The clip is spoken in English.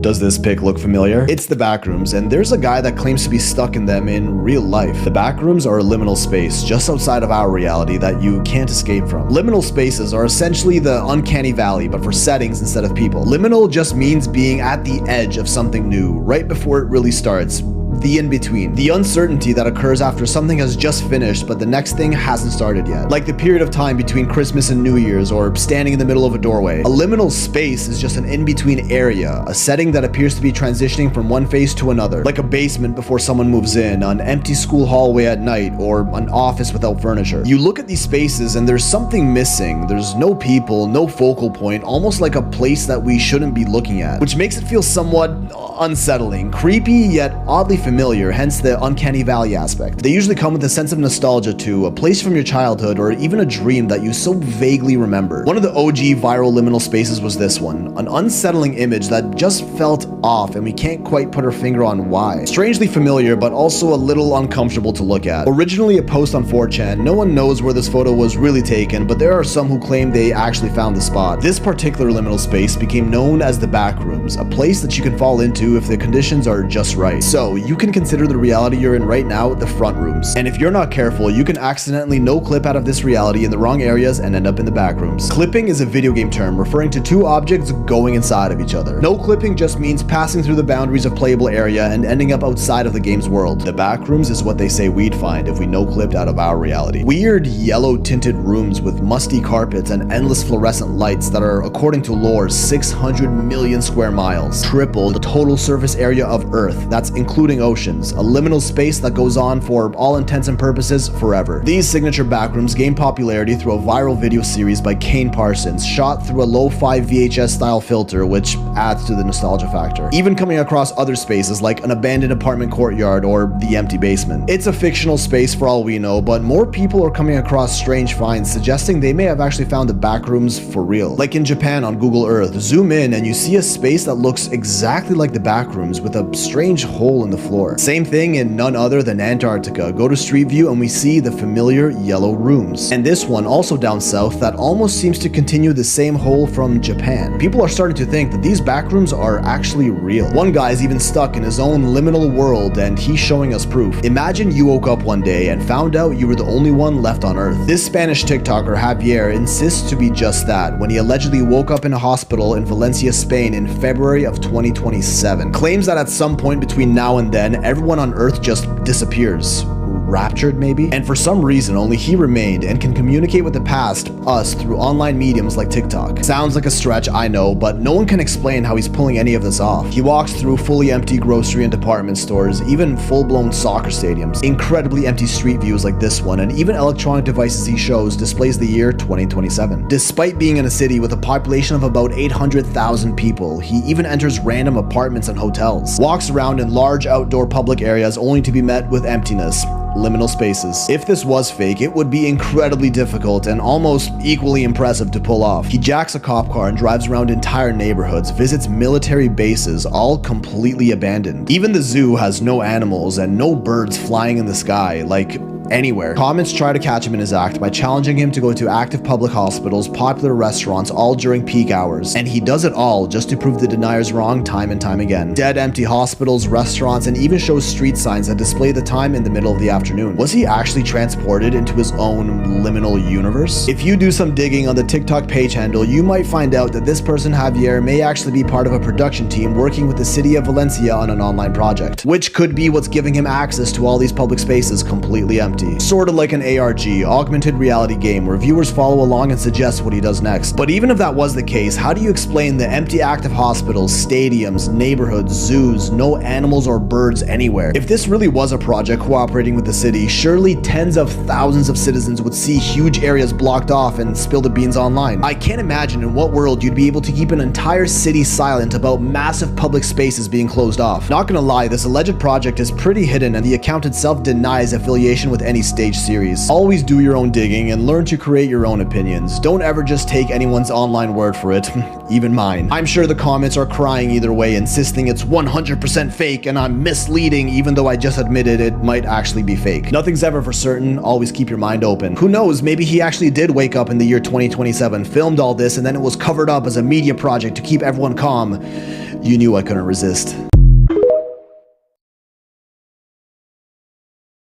Does this pic look familiar? It's the Backrooms, and there's a guy that claims to be stuck in them in real life. The Backrooms are a liminal space just outside of our reality that you can't escape from. Liminal spaces are essentially the uncanny valley, but for settings instead of people. Liminal just means being at the edge of something new, right before it really starts. The in-between. The uncertainty that occurs after something has just finished but the next thing hasn't started yet. Like the period of time between Christmas and New Year's, or standing in the middle of a doorway. A liminal space is just an in-between area, a setting that appears to be transitioning from one phase to another. Like a basement before someone moves in, an empty school hallway at night, or an office without furniture. You look at these spaces and there's something missing. There's no people, no focal point, almost like a place that we shouldn't be looking at, which makes it feel somewhat unsettling, creepy, yet oddly familiar, hence the uncanny valley aspect. They usually come with a sense of nostalgia to a place from your childhood or even a dream that you so vaguely remember. One of the OG viral liminal spaces was this one, an unsettling image that just felt off and we can't quite put our finger on why. Strangely familiar, but also a little uncomfortable to look at. Originally a post on 4chan, no one knows where this photo was really taken, but there are some who claim they actually found the spot. This particular liminal space became known as the Backrooms, a place that you can fall into if the conditions are just right. So you can consider the reality you're in right now the front rooms. And if you're not careful, you can accidentally no clip out of this reality in the wrong areas and end up in the Backrooms. Clipping is a video game term referring to two objects going inside of each other. No clipping just means passing through the boundaries of playable area and ending up outside of the game's world. The Backrooms is what they say we'd find if we no clipped out of our reality. Weird yellow tinted rooms with musty carpets and endless fluorescent lights that are, according to lore, 600 million square miles. Triple the total surface area of Earth, that's including oceans, a liminal space that goes on for all intents and purposes forever. These signature Backrooms gained popularity through a viral video series by Kane Parsons, shot through a lo-fi VHS style filter, which adds to the nostalgia factor. Even coming across other spaces like an abandoned apartment courtyard or the empty basement. It's a fictional space for all we know, but more people are coming across strange finds suggesting they may have actually found the Backrooms for real. Like in Japan on Google Earth, zoom in and you see a space that looks exactly like the Backrooms with a strange hole in the floor. Same thing in none other than Antarctica. Go to Street View and we see the familiar yellow rooms. And this one also down south that almost seems to continue the same hole from Japan. People are starting to think that these Backrooms are actually real. One guy is even stuck in his own liminal world and he's showing us proof. Imagine you woke up one day and found out you were the only one left on Earth. This Spanish TikToker Javier insists to be just that when he allegedly woke up in a hospital in Valencia, Spain in February of 2027. Claims that at some point between now and then, everyone on Earth just disappears. Raptured maybe? And for some reason only he remained and can communicate with the past, us, through online mediums like TikTok. Sounds like a stretch, I know, but no one can explain how he's pulling any of this off. He walks through fully empty grocery and department stores, even full-blown soccer stadiums, incredibly empty street views like this one, and even electronic devices he shows displays the year 2027. Despite being in a city with a population of about 800,000 people, he even enters random apartments and hotels, walks around in large outdoor public areas only to be met with emptiness. Liminal spaces. If this was fake, it would be incredibly difficult and almost equally impressive to pull off. He jacks a cop car and drives around entire neighborhoods, visits military bases, all completely abandoned. Even the zoo has no animals and no birds flying in the sky, like anywhere. Comments try to catch him in his act by challenging him to go to active public hospitals, popular restaurants, all during peak hours. And he does it all just to prove the deniers wrong time and time again. Dead empty hospitals, restaurants, and even shows street signs that display the time in the middle of the afternoon. Was he actually transported into his own liminal universe? If you do some digging on the TikTok page handle, you might find out that this person Javier may actually be part of a production team working with the city of Valencia on an online project, which could be what's giving him access to all these public spaces completely empty. Sort of like an ARG, augmented reality game, where viewers follow along and suggest what he does next. But even if that was the case, how do you explain the empty active hospitals, stadiums, neighborhoods, zoos, no animals or birds anywhere? If this really was a project cooperating with the city, surely tens of thousands of citizens would see huge areas blocked off and spill the beans online. I can't imagine in what world you'd be able to keep an entire city silent about massive public spaces being closed off. Not gonna lie, this alleged project is pretty hidden and the account itself denies affiliation with any stage series. Always do your own digging and learn to create your own opinions. Don't ever just take anyone's online word for it, even mine. I'm sure the comments are crying either way, insisting it's 100% fake and I'm misleading even though I just admitted it might actually be fake. Nothing's ever for certain, always keep your mind open. Who knows, maybe he actually did wake up in the year 2027, filmed all this, and then it was covered up as a media project to keep everyone calm. You knew I couldn't resist.